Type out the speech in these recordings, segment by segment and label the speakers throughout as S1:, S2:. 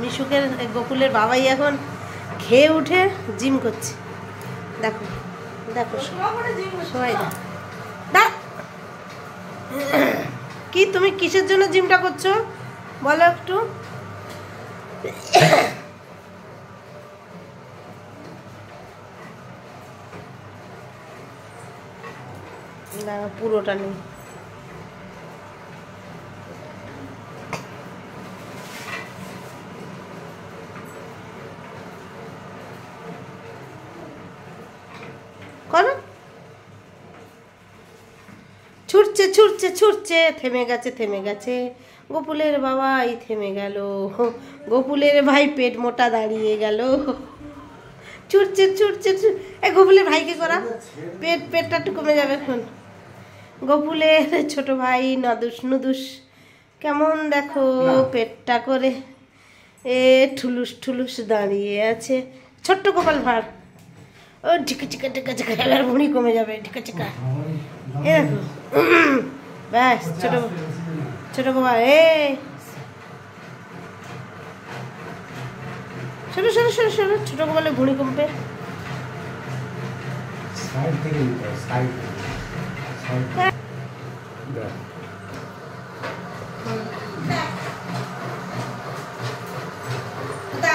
S1: মিশুকের গোকুলের বাবাই এখন খেয়ে উঠে জিম করছে। দেখো দেখো সবাই কি তুমি কিসের জন্য জিমটা করছো বলো একটু? না পুরোটা নেই। করো ছুটছে ছুটছে ছুটছে, থেমে গেছে থেমে গেছে। গোপুলের বাবাই থেমে গেল, গোপুলের ভাই পেট মোটা দাঁড়িয়ে গেল। ছুটছে ছুটছে এই গোপুলের ভাইকে করা, পেটটা একটু কমে যাবে এখন। গোপুলের ছোট ভাই নদুস নুদুস কেমন দেখো পেটটা করে ঠুলুস ঠুলুস দাঁড়িয়ে আছে। ছোট্ট গোপাল ভাঁড় ও ঢিকা চিকা ঢিকা চিকা, এবার ভুঁড়ি কমে যাবে ঢিকা চিকা। এ দেখো ব্যাস ছোট ছোট গোপাল সরো সরো সরো সরো, ছোট গোপালে ভুঁড়ি কমবে।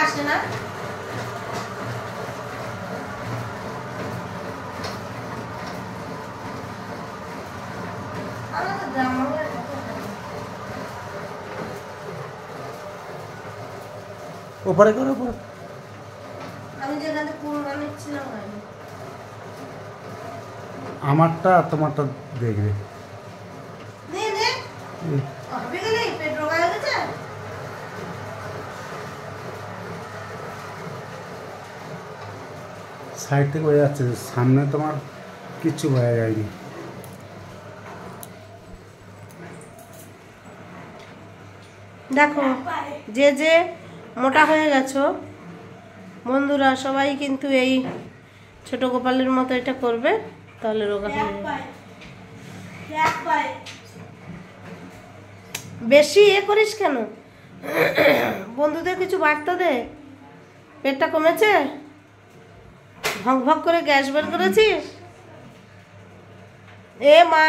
S1: আসে না
S2: ওপরে করো ওপরে।
S1: আমি যেখানে পুরোটা নিচ্ছিলাম
S2: আমারটা আর তোমারটা দেখবে।
S1: নে নে হবে গেলে পেট রোগা হয়ে গেছে।
S2: সাইড থেকে হয়ে যাচ্ছে, সামনে তোমার কিচ্ছু হয়ে যায়নি।
S1: দেখো যে যে মোটা হয়ে গেছো বন্ধুরা, সবাই কিন্তু এই ছোট গোপালের মতো এটা করবে, তাহলে রোগা হয়ে যাবে। বেশি করিস কেন? বন্ধুদের কিছু বার্তা দে। পেটটা কমেছে? ভক ভক করে গ্যাস বের করেছিস? এ মা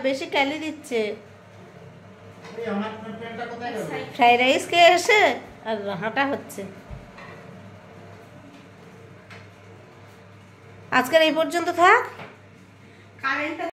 S1: বেশি ক্যালি দিচ্ছে। ফ্রাইড রাইস খেয়ে এসে আর হাঁটা হচ্ছে। আজকের এই পর্যন্ত থাক।